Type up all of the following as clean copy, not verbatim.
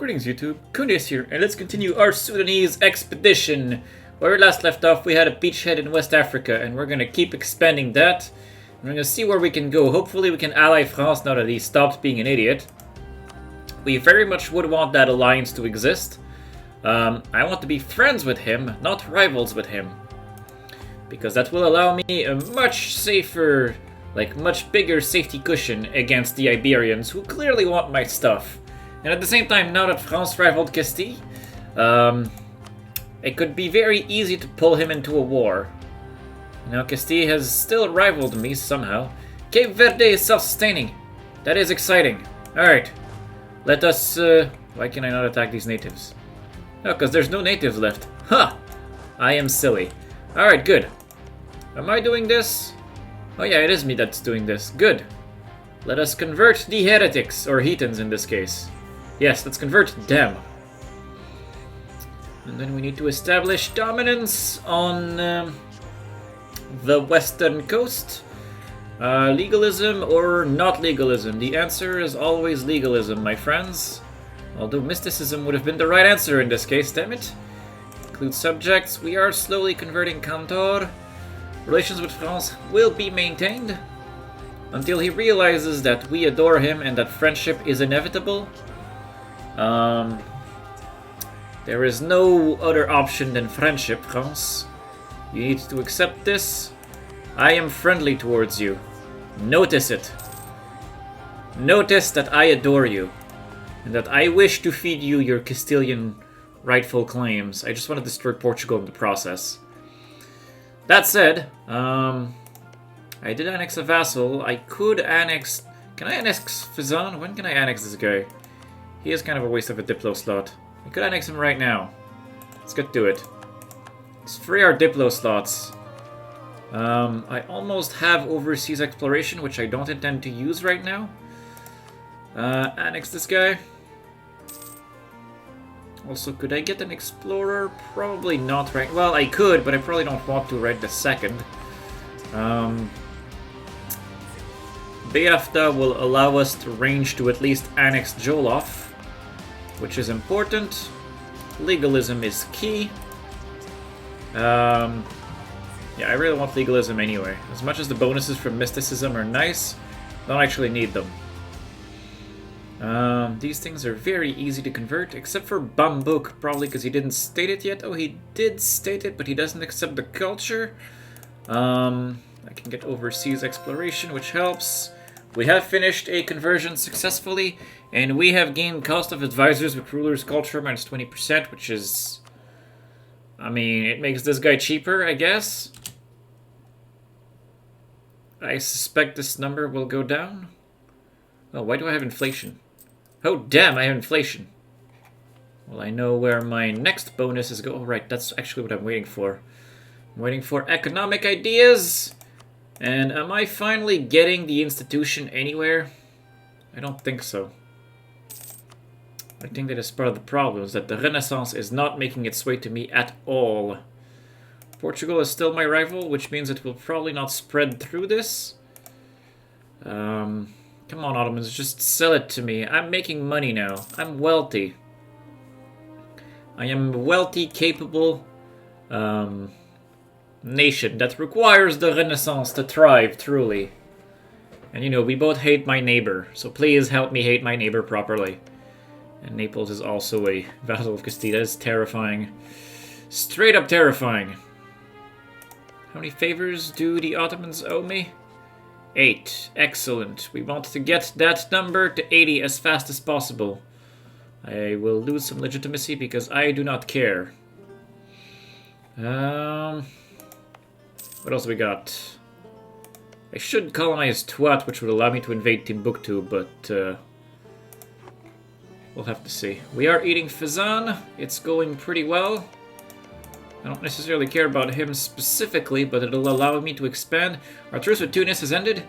Greetings YouTube, Khundes here, and let's continue our Sudanese Expedition. Where we last left off, we had a beachhead in West Africa, and we're gonna keep expanding that. We're gonna see where we can go. Hopefully we can ally France now that he stopped being an idiot. We very much would want that alliance to exist. I want to be friends with him, not rivals with him. Because that will allow me a much safer, much bigger safety cushion against the Iberians, who clearly want my stuff. And at the same time, now that France rivaled Castile, it could be very easy to pull him into a war. Now Castile has still rivaled me somehow. Cape Verde is self-sustaining. That is exciting. Alright, let us... why can I not attack these natives? No, because there's no natives left. Ha! I am silly. Alright, good. Am I doing this? Oh yeah, it is me that's doing this. Good. Let us convert the heretics, or heathens in this case. Yes, let's convert them. And then we need to establish dominance on the western coast. Legalism or not legalism? The answer is always legalism, my friends. Although mysticism would have been the right answer in this case, damn it. Include subjects. We are slowly converting Cantor. Relations with France will be maintained until he realizes that we adore him and that friendship is inevitable. There is no other option than friendship, France. You need to accept this. I am friendly towards you. Notice it. Notice that I adore you. And that I wish to feed you your Castilian rightful claims. I just want to destroy Portugal in the process. That said, I did annex a vassal. I could annex... Can I annex Fizan? When can I annex this guy? He is kind of a waste of a Diplo slot. I could annex him right now. Let's get to it. Let's free our Diplo slots. I almost have overseas exploration, which I don't intend to use right now. Annex this guy. Also, could I get an explorer? Probably not right... Well, I could, but I probably don't want to right this second. Beafta will allow us to range to at least annex Jolof, which is important. Legalism is key. Yeah, I really want legalism anyway. As much as the bonuses from mysticism are nice, don't actually need them. These things are very easy to convert, except for Bambuk, probably because he didn't state it yet. Oh, he did state it, but he doesn't accept the culture. I can get overseas exploration, which helps. We have finished a conversion successfully, and we have gained cost of advisors with ruler's culture minus 20%, which is... I mean, it makes this guy cheaper, I guess. I suspect this number will go down. Oh, why do I have inflation? Oh, damn, I have inflation. Well, I know where my next bonus is going. Oh, right, that's actually what I'm waiting for. I'm waiting for economic ideas. And am I finally getting the institution anywhere? I don't think so. I think that is part of the problem, is that the Renaissance is not making its way to me at all. Portugal is still my rival, which means it will probably not spread through this. Come on, Ottomans, just sell it to me. I'm making money now. I'm wealthy. I am a wealthy, capable nation that requires the Renaissance to thrive, truly. And you know, we both hate my neighbor, so please help me hate my neighbor properly. And Naples is also a vassal of Castile. That is terrifying. Straight up terrifying. How many favors do the Ottomans owe me? 8. Excellent. We want to get that number to 80 as fast as possible. I will lose some legitimacy because I do not care. What else we got? I should colonize Tuat, which would allow me to invade Timbuktu, but we'll have to see. We are eating Fizan. It's going pretty well. I don't necessarily care about him specifically, but it'll allow me to expand. Our truce with Tunis has ended.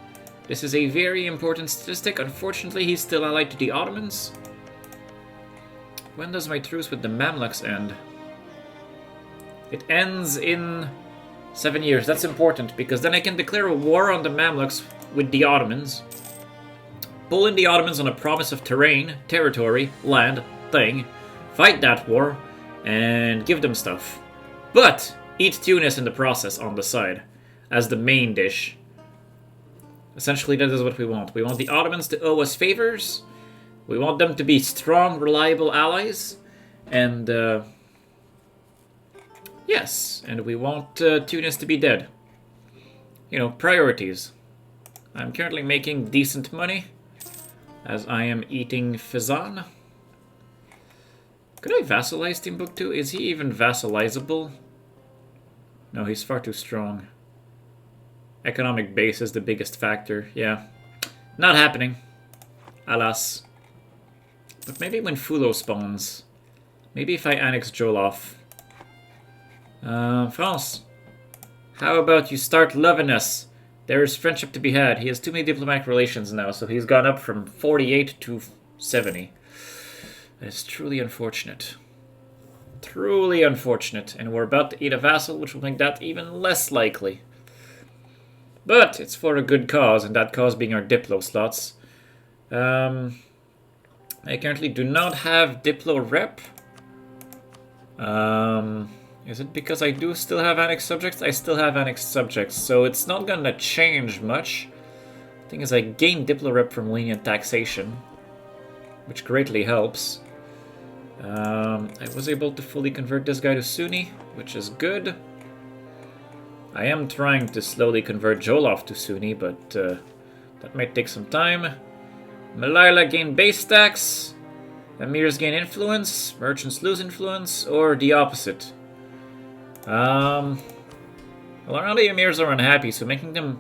This is a very important statistic. Unfortunately, he's still allied to the Ottomans. When does my truce with the Mamluks end? It ends in 7 years. That's important, because then I can declare a war on the Mamluks with the Ottomans. Pull in the Ottomans on a promise of territory, land, that thing, fight that war, and give them stuff. But eat Tunis in the process on the side, as the main dish. Essentially, that is what we want. We want the Ottomans to owe us favors. We want them to be strong, reliable allies. And, yes, and we want Tunis to be dead. You know, priorities. I'm currently making decent money, as I am eating Fezan. Could I vassalize Timbuktu? Is he even vassalizable? No, he's far too strong. Economic base is the biggest factor, yeah. Not happening. Alas. But maybe when Fulo spawns. Maybe if I annex Jolof. France. How about you start loving us? There is friendship to be had. He has too many diplomatic relations now, so he's gone up from 48 to 70. It's truly unfortunate. Truly unfortunate. And we're about to eat a vassal, which will make that even less likely. But it's for a good cause, and that cause being our Diplo slots. I currently do not have Diplo rep. Is it because I do still have annexed subjects? I still have annexed subjects, so it's not gonna change much. The thing is, I gained Diplo rep from lenient taxation, which greatly helps. I was able to fully convert this guy to Sunni, which is good. I am trying to slowly convert Jolof to Sunni, but that might take some time. Malila gain base tax, Emirs gain influence, merchants lose influence, or the opposite. Well, around the Emirs are unhappy, so making them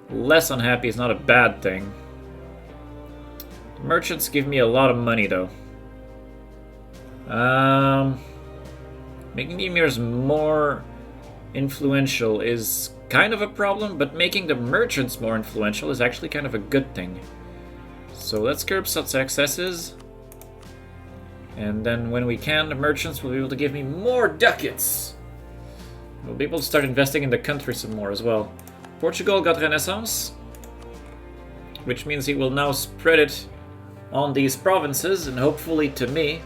less unhappy is not a bad thing. The merchants give me a lot of money, though. Making the Emirs more influential is kind of a problem, but making the merchants more influential is actually kind of a good thing. So let's curb such excesses. And then when we can, the merchants will be able to give me more ducats. We'll be able to start investing in the country some more as well. Portugal got Renaissance, which means he will now spread it on these provinces, and hopefully to me.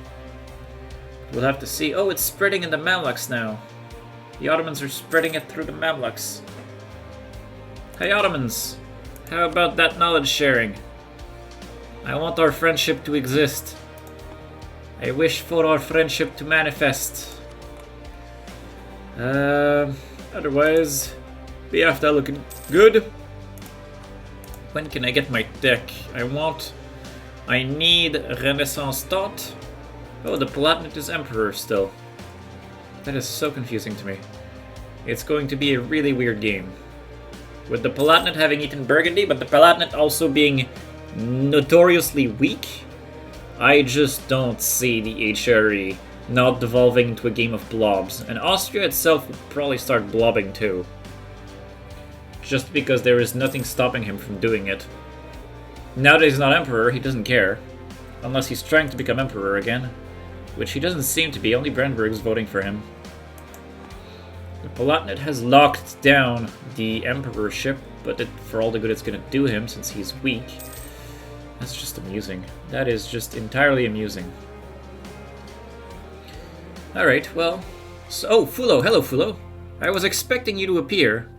We'll have to see. Oh, it's spreading in the Mamluks now. The Ottomans are spreading it through the Mamluks. Hey Ottomans, how about that knowledge sharing? I want our friendship to exist. I wish for our friendship to manifest. Otherwise, Biafra looking good. When can I get my tech? I need Renaissance thought. Oh, the Palatinate is Emperor still. That is so confusing to me. It's going to be a really weird game. With the Palatinate having eaten Burgundy, but the Palatinate also being notoriously weak, I just don't see the HRE not devolving into a game of blobs. And Austria itself will probably start blobbing too. Just because there is nothing stopping him from doing it. Now that he's not Emperor, he doesn't care. Unless he's trying to become Emperor again. Which he doesn't seem to be, only Brandenburg's voting for him. The Palatinate has locked down the Emperorship, but for all the good it's gonna do him since he's weak. That's just amusing. That is just entirely amusing. Alright, well... So, oh, Fulo, hello Fulo. I was expecting you to appear.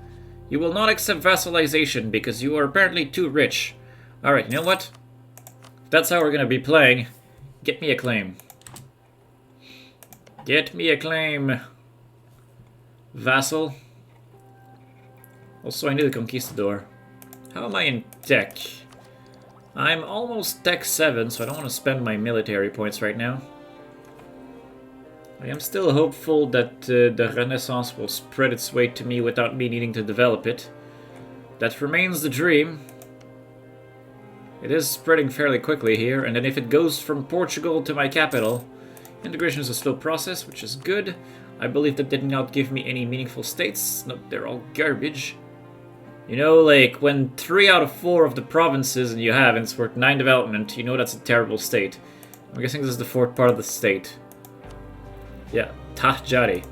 You will not accept vassalization because you are apparently too rich. Alright, you know what? If that's how we're gonna be playing, get me a claim. Get me a claim. Vassal. Also, I need a conquistador. How am I in tech? I'm almost tech 7, so I don't want to spend my military points right now. I am still hopeful that the Renaissance will spread its weight to me without me needing to develop it. That remains the dream. It is spreading fairly quickly here, and then if it goes from Portugal to my capital, integration is a slow process, which is good. I believe that did not give me any meaningful states. Nope, they're all garbage. You know, like, when 3 out of 4 of the provinces and you have, and it's worth 9 development, you know that's a terrible state. I'm guessing this is the 4th part of the state. Yeah, Tahjari.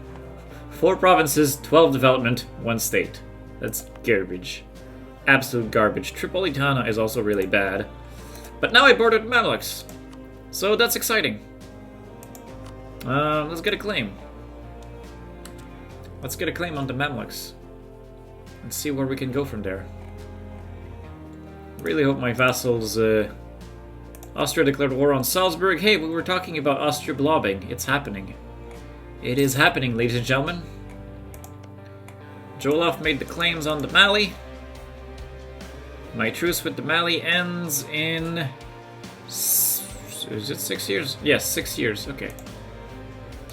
4 provinces, 12 development, 1 state. That's garbage. Absolute garbage. Tripolitana is also really bad. But now I boarded Mamluks. So that's exciting. Let's get a claim. Let's get a claim on the Mamluks. And see where we can go from there. Really hope my vassals... Austria declared war on Salzburg. Hey, we were talking about Austria blobbing. It's happening. It is happening, ladies and gentlemen. Jolaf made the claims on the Mali. My truce with the Mali ends in... Is it 6 years? Yes, 6 years. Okay.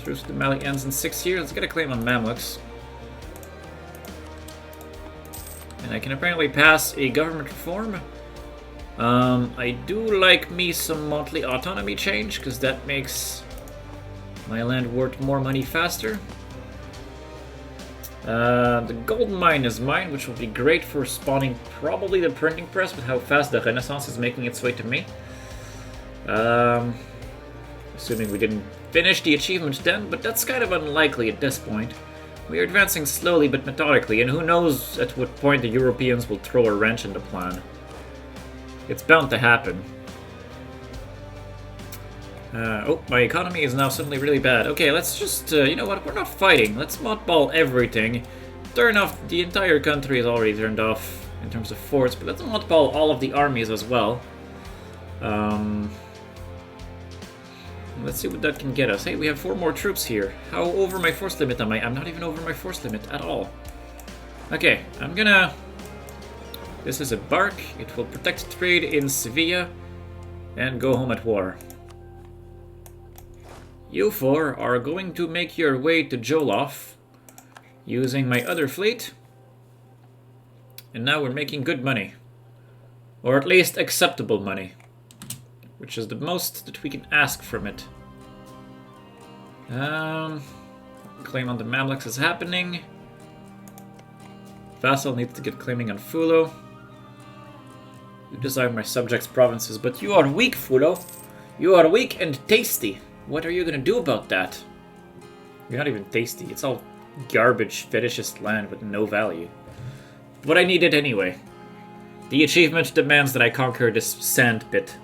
Truce with the Mali ends in 6 years. Let's get a claim on Mamluks. And I can apparently pass a government reform. I do like me some monthly autonomy change, because that makes my land worth more money faster. The gold mine is mine, which will be great for spawning probably the printing press with how fast the Renaissance is making its way to me. Assuming we didn't finish the achievement then, but that's kind of unlikely at this point. We are advancing slowly but methodically, and who knows at what point the Europeans will throw a wrench in the plan. It's bound to happen. Oh, my economy is now suddenly really bad. Okay, let's just, you know what, we're not fighting. Let's mothball everything. Turn off, the entire country is already turned off in terms of forts, but let's mothball all of the armies as well. Let's see what that can get us. Hey, we have 4 more troops here. How over my force limit am I? I'm not even over my force limit at all. Okay, I'm gonna... This is a bark. It will protect trade in Sevilla and go home at war. You 4 are going to make your way to Jolaf using my other fleet. And now we're making good money. Or at least acceptable money. Which is the most that we can ask from it. Claim on the Mamluks is happening. Vassal needs to get claiming on Fulo. You desire my subjects' provinces, but you are weak, Fulo. You are weak and tasty. What are you gonna do about that? You're not even tasty. It's all garbage, fetishist land with no value. But I need it anyway. The achievement demands that I conquer this sand pit.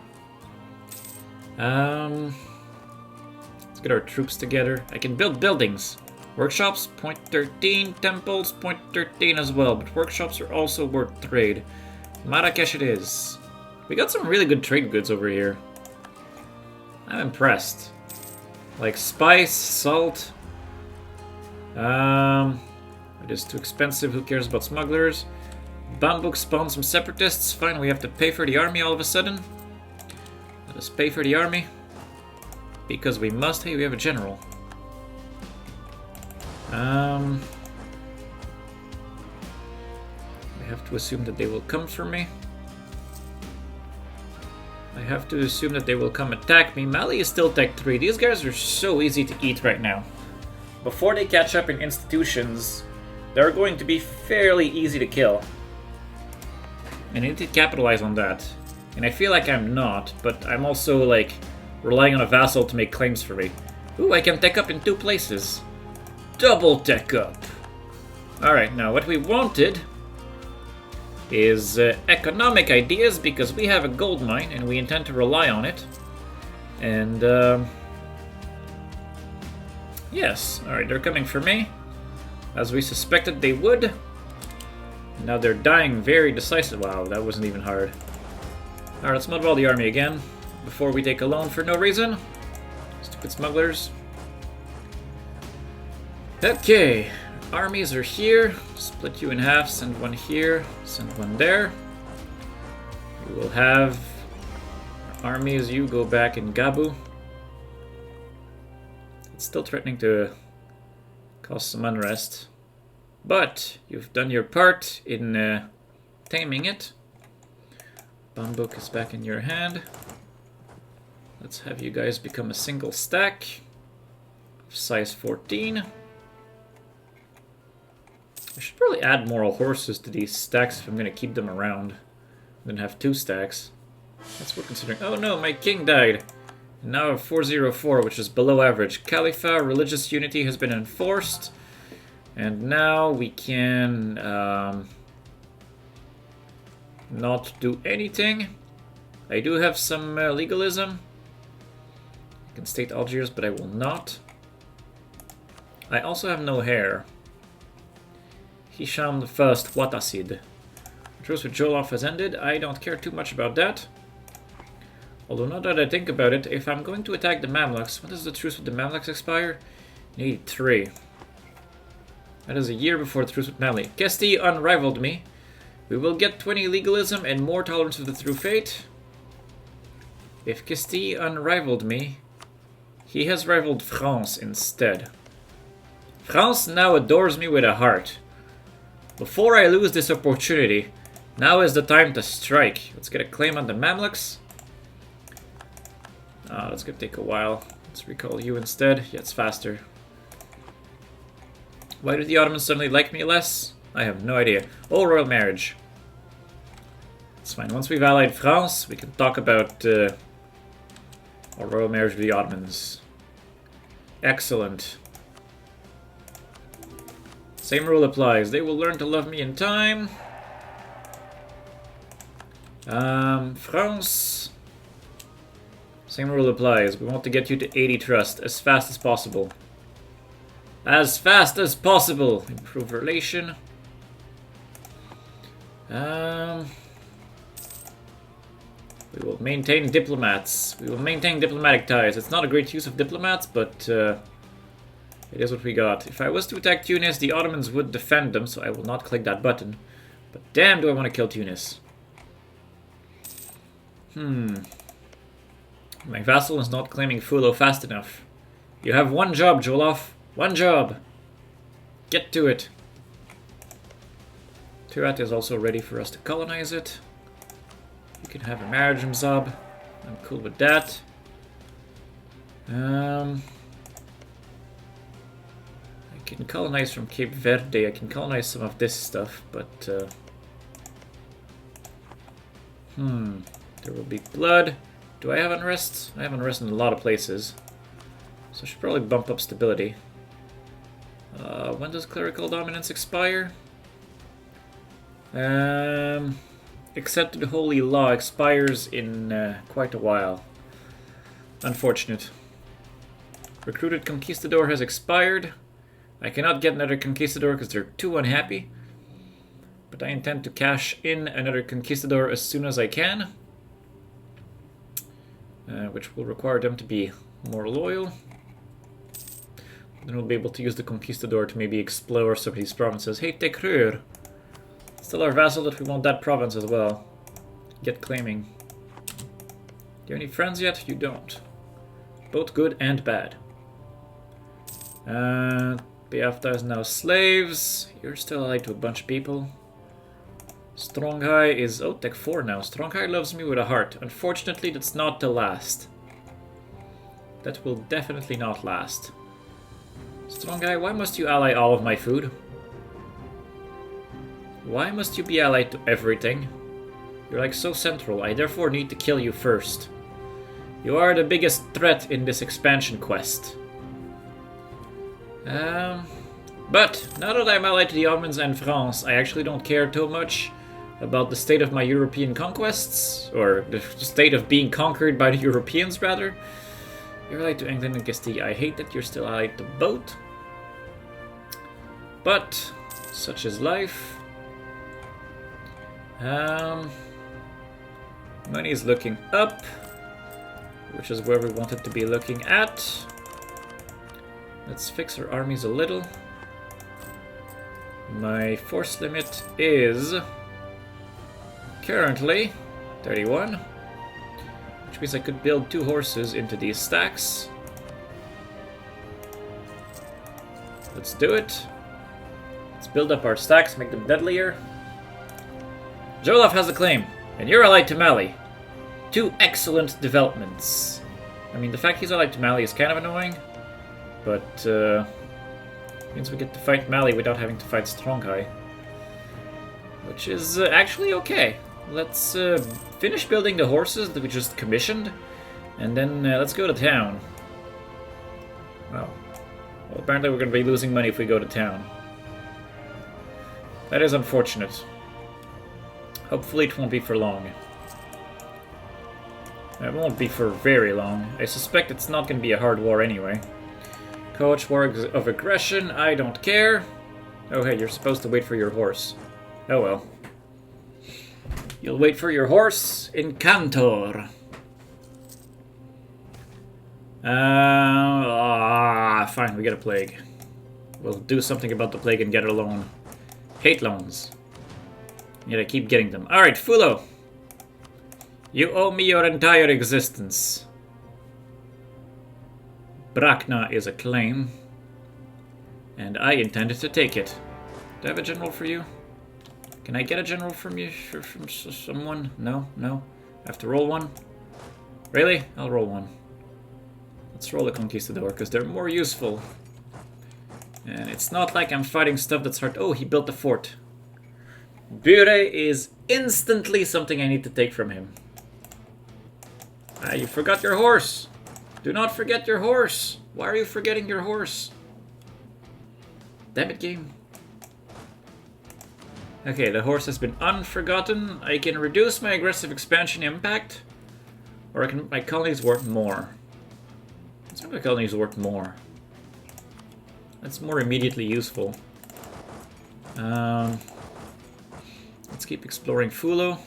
Let's get our troops together. I can build buildings. Workshops, 0.13. Temples, 0.13 as well. But workshops are also worth trade. Marrakesh it is. We got some really good trade goods over here. I'm impressed. Like spice, salt. It is too expensive. Who cares about smugglers? Bambuk spawned some separatists. Fine, we have to pay for the army all of a sudden. Let us pay for the army. Because we must. Hey, we have a general. I have to assume that they will come for me. I have to assume that they will come attack me. Mali is still Tech 3. These guys are so easy to eat right now. Before they catch up in institutions, they're going to be fairly easy to kill. And I need to capitalize on that. And I feel like I'm not, but I'm also, like, relying on a vassal to make claims for me. Ooh, I can tech up in 2 places. Double tech up. Alright, now what we wanted is economic ideas, because we have a gold mine and we intend to rely on it. And, yes, alright, they're coming for me, as we suspected they would. Now they're dying very decisive. Wow, that wasn't even hard. Alright, let's mothball the army again, before we take a loan for no reason. Stupid smugglers. Okay, armies are here. Split you in half, send one here, send one there. We will have armies, you go back in Gabu. It's still threatening to cause some unrest. But you've done your part in taming it. Bambuk is back in your hand. Let's have you guys become a single stack of size 14. I should probably add more horses to these stacks if I'm going to keep them around. Then have 2 stacks. That's what considering. Oh no, my king died. And now I have 404, which is below average. Khalifa, religious unity has been enforced. And now we can not do anything. I do have some legalism. I can state Algiers, but I will not. I also have no hair. Hisham the First Watasid. Truce with Jolaf has ended. I don't care too much about that. Although now that I think about it, if I'm going to attack the Mamluks, when does the truce with the Mamluks expire? 83. That is a year before the truce with Mali. Kesti unrivaled me. We will get 20 legalism and more tolerance of the true fate. If Kesti unrivaled me, he has rivaled France instead. France now adores me with a heart. Before I lose this opportunity, now is the time to strike. Let's get a claim on the Mamluks. That's gonna take a while. Let's recall you instead. Yeah, it's faster. Why do the Ottomans suddenly like me less? I have no idea. Oh, royal marriage. It's fine. Once we've allied France, we can talk about our royal marriage with the Ottomans. Excellent. Same rule applies. They will learn to love me in time. France. Same rule applies. We want to get you to 80 trust as fast as possible. As fast as possible. Improve relation. We will maintain diplomats. We will maintain diplomatic ties. It's not a great use of diplomats, but it is what we got. If I was to attack Tunis, the Ottomans would defend them, so I will not click that button. But damn, do I want to kill Tunis. My vassal is not claiming Fulo fast enough. You have one job, Jolaf. One job. Get to it. Turat is also ready for us to colonize it. You can have a marriage, Mzab. I'm cool with that. I can colonize from Cape Verde. I can colonize some of this stuff, but there will be blood. Do I have unrest? I have unrest in a lot of places. So I should probably bump up stability. When does clerical dominance expire? Accepted Holy Law expires in quite a while. Unfortunate. Recruited Conquistador has expired. I cannot get another Conquistador because they're too unhappy. But I intend to cash in another Conquistador as soon as I can. Which will require them to be more loyal. Then we'll be able to use the Conquistador to maybe explore some of these provinces. Hey, Tekrur! Still our vassal, that we want that province as well. Get claiming. Do you have any friends yet? You don't. Both good and bad. Beafta is now slaves. You're still allied to a bunch of people. Stronghai is... oh, Tech 4 now. Stronghai loves me with a heart. Unfortunately, that's not to last. That will definitely not last. Stronghai, why must you ally all of my food? Why must you be allied to everything? You're like so central. I therefore need to kill you first. You are the biggest threat in this expansion quest. But now that I'm allied to the Ottomans and France, I actually don't care too much about the state of my European conquests, or the state of being conquered by the Europeans, rather. You're allied to England and Castile. I hate that you're still allied to both. But such is life. Money is looking up, which is where we wanted to be looking at. Let's fix our armies a little. My force limit is currently 31, which means I could build 2 horses into these stacks. Let's do it. Let's build up our stacks, make them deadlier. Jolaf has a claim, and you're allied to Mali. 2 excellent developments. I mean, the fact he's allied to Mali is kind of annoying, but means we get to fight Mali without having to fight Stronghai, which is actually okay. Let's finish building the horses that we just commissioned, and then let's go to town. Well, apparently we're going to be losing money if we go to town. That is unfortunate. Hopefully it won't be for long. It won't be for very long. I suspect it's not going to be a hard war anyway. Coach war of aggression, I don't care. Oh hey, you're supposed to wait for your horse. Oh well. You'll wait for your horse in Cantor. Fine, we get a plague. We'll do something about the plague and get a loan. Hate loans. Yet I keep getting them. Alright, Fulo. You owe me your entire existence. Brakna is a claim. And I intended to take it. Do I have a general for you? Can I get a general from you? From someone? No? No? I have to roll one? Really? I'll roll one. Let's roll a Conquistador, because they're more useful. And it's not like I'm fighting stuff that's hard. Oh, he built the fort. Bure is instantly something I need to take from him. Ah, you forgot your horse. Do not forget your horse. Why are you forgetting your horse? Damn it, game. Okay, the horse has been unforgotten. I can reduce my aggressive expansion impact. Or I can, my colonies work more. Let's make my colonies work more. That's more immediately useful. Let's keep exploring Fulo.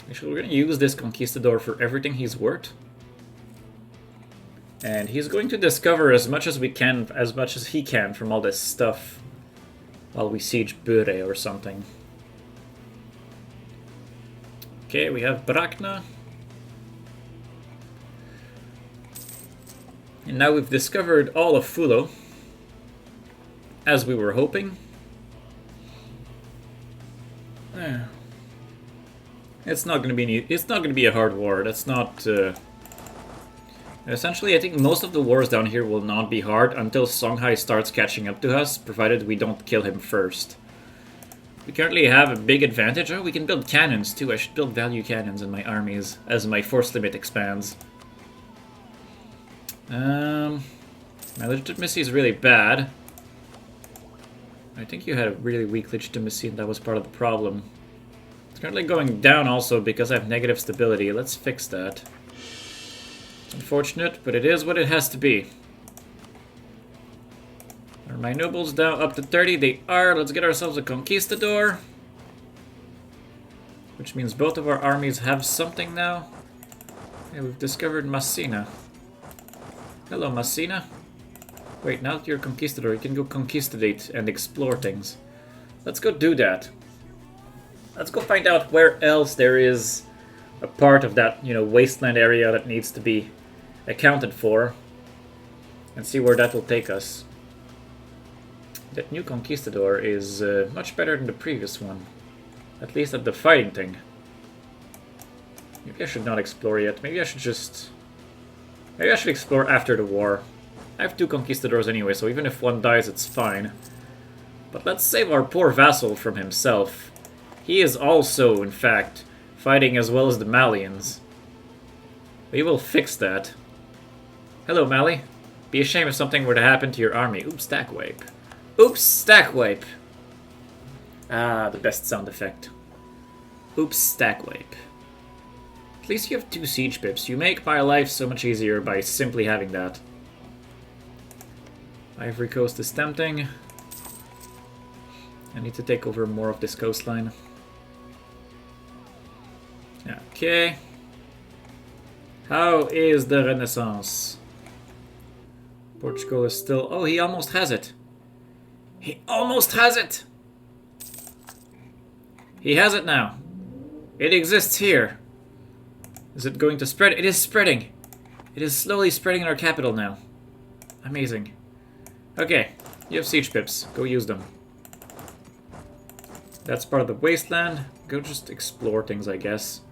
Actually, we're going to use this Conquistador for everything he's worth. And he's going to discover as much as we can, as much as he can from all this stuff while we siege Bure or something. Okay, we have Brakna. And now we've discovered all of Fulo, as we were hoping. It's not going to be a hard war. That's not. Essentially, I think most of the wars down here will not be hard until Songhai starts catching up to us, provided we don't kill him first. We currently have a big advantage. Oh, we can build cannons too. I should build value cannons in my armies as my force limit expands. My legitimacy is really bad. I think you had a really weak legitimacy and that was part of the problem. It's currently going down also because I have negative stability. Let's fix that. It's unfortunate, but it is what it has to be. Are my nobles down up to 30? They are. Let's get ourselves a conquistador. Which means both of our armies have something now. Yeah, we've discovered Messina. Hello, Messina. Wait, now that you're a conquistador, you can go conquistadate and explore things. Let's go do that. Let's go find out where else there is a part of that, you know, wasteland area that needs to be accounted for. And see where that will take us. That new conquistador is much better than the previous one. At least at the fighting thing. Maybe I should not explore yet. Maybe I should just... Maybe I should explore after the war. I have 2 conquistadors anyway, so even if one dies, it's fine. But let's save our poor vassal from himself. He is also, in fact, fighting as well as the Malians. We will fix that. Hello, Mali. Be ashamed if something were to happen to your army. Oops, stack wipe. Oops, stack wipe. Ah, the best sound effect. Oops, stack wipe. At least you have 2 siege pips. You make my life so much easier by simply having that. Ivory Coast is tempting. I need to take over more of this coastline. Okay. How is the Renaissance? Portugal is still... Oh, he almost has it. He almost has it! He has it now. It exists here. Is it going to spread? It is spreading. It is slowly spreading in our capital now. Amazing. Okay, you have siege pips. Go use them. That's part of the wasteland. Go just explore things, I guess.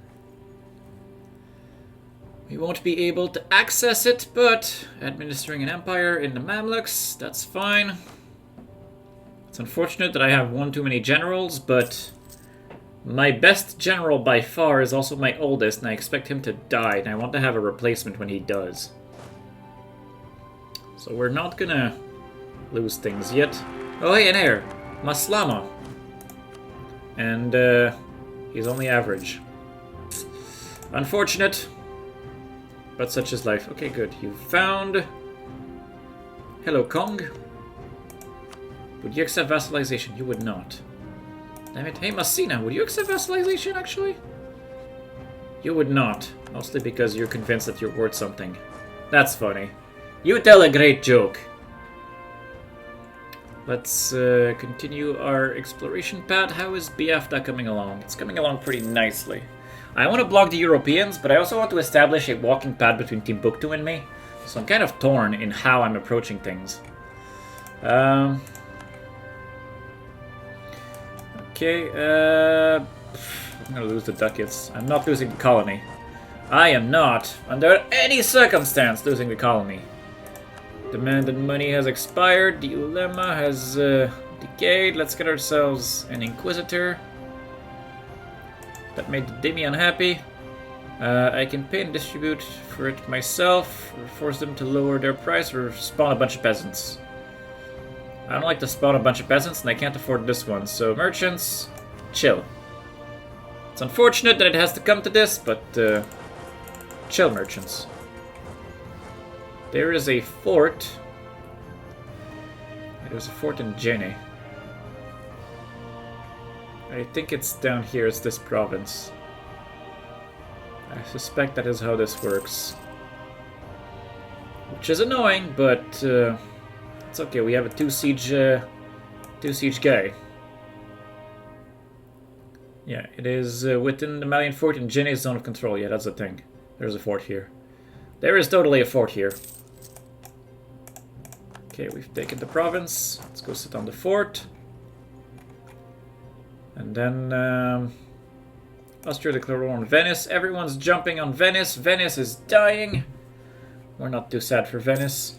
We won't be able to access it, but administering an empire in the Mamluks, that's fine. It's unfortunate that I have one too many generals, but my best general by far is also my oldest, and I expect him to die, and I want to have a replacement when he does. So we're not gonna lose things yet. Oh hey, an heir! Maslama! And he's only average. Unfortunate. But such is life. Okay, good. You found... Hello, Kong. Would you accept vassalization? You would not. Damn it. Hey, Messina, would you accept vassalization, actually? You would not. Mostly because you're convinced that you're worth something. That's funny. You tell a great joke. Let's continue our exploration path. How is Biafra coming along? It's coming along pretty nicely. I want to block the Europeans, but I also want to establish a walking path between Timbuktu and me. So I'm kind of torn in how I'm approaching things. Okay, I'm gonna lose the ducats. I'm not losing the colony. I am not, under any circumstance, losing the colony. Demanded money has expired. The Ulema has decayed. Let's get ourselves an Inquisitor. That made the Demi unhappy. I can pay and distribute for it myself, or force them to lower their price, or spawn a bunch of peasants. I don't like to spawn a bunch of peasants, and I can't afford this one. So merchants, chill. It's unfortunate that it has to come to this, but chill, merchants. There is a fort. There's a fort in Jene. I think it's down here, it's this province. I suspect that is how this works. Which is annoying, but it's okay, we have a two siege guy. Yeah, it is within the Malian fort in Jene's zone of control. Yeah, that's the thing. There's a fort here. There is totally a fort here. Okay, we've taken the province. Let's go sit on the fort. And then Austria declared war on Venice. Everyone's jumping on Venice. Venice is dying. We're not too sad for Venice.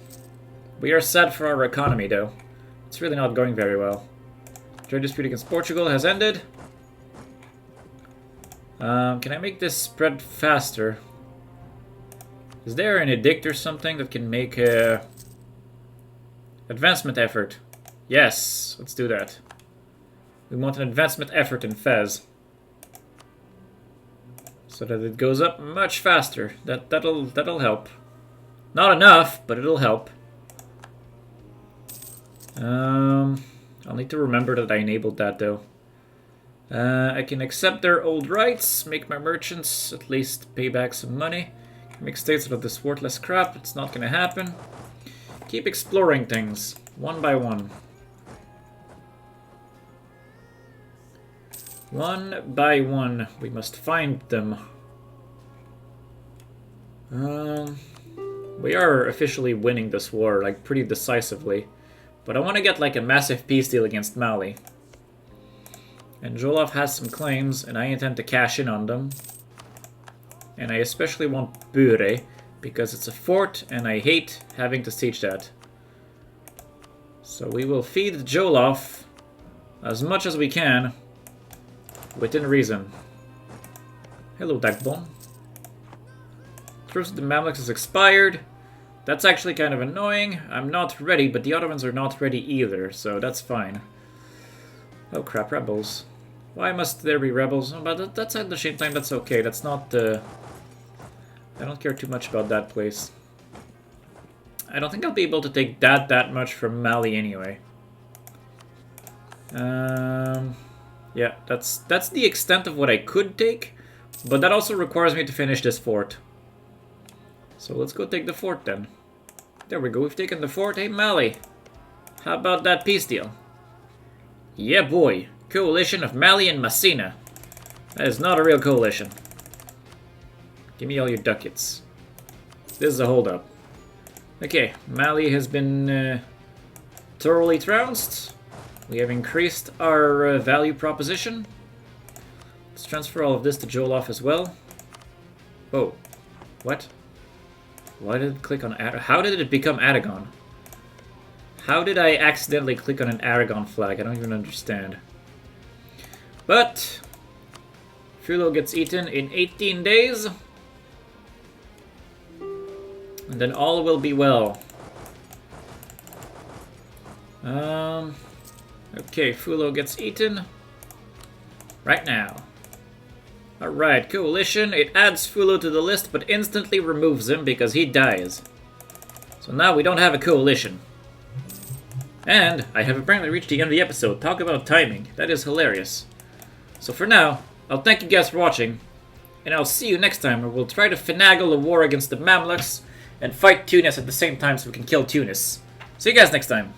We are sad for our economy, though. It's really not going very well. Trade dispute against Portugal has ended. Can I make this spread faster? Is there an edict or something that can make a advancement effort? Yes, let's do that. We want an advancement effort in Fez, so that it goes up much faster. That'll help. Not enough, but it'll help. I'll need to remember that I enabled that though. I can accept their old rights, make my merchants at least pay back some money. Make states out of this worthless crap. It's not gonna happen. Keep exploring things, one by one. One by one, we must find them. We are officially winning this war, like, pretty decisively. But I want to get, like, a massive peace deal against Mali. And Jolaf has some claims, and I intend to cash in on them. And I especially want Bure, because it's a fort, and I hate having to siege that. So we will feed Jolaf as much as we can, within reason. Hello, Dagbon. Truce of the Mamluks has expired. That's actually kind of annoying. I'm not ready, but the Ottomans are not ready either, so that's fine. Oh crap, rebels. Why must there be rebels? Oh, but that's at the same time, that's okay. That's not I don't care too much about that place. I don't think I'll be able to take that much from Mali anyway. Yeah, that's the extent of what I could take, but that also requires me to finish this fort. So let's go take the fort then. There we go, we've taken the fort. Hey Mali, how about that peace deal? Yeah boy, coalition of Mali and Messina. That is not a real coalition. Give me all your ducats. This is a holdup. Okay, Mali has been thoroughly trounced. We have increased our value proposition. Let's transfer all of this to Jolaf as well. Oh, what? Why did it click on how did it become Aragon? How did I accidentally click on an Aragon flag? I don't even understand. But Fulo gets eaten in 18 days. And then all will be well. Okay, Fulo gets eaten right now. Alright, coalition. It adds Fulu to the list, but instantly removes him because he dies. So now we don't have a coalition. And I have apparently reached the end of the episode. Talk about timing. That is hilarious. So for now, I'll thank you guys for watching. And I'll see you next time where we'll try to finagle a war against the Mamluks and fight Tunis at the same time so we can kill Tunis. See you guys next time.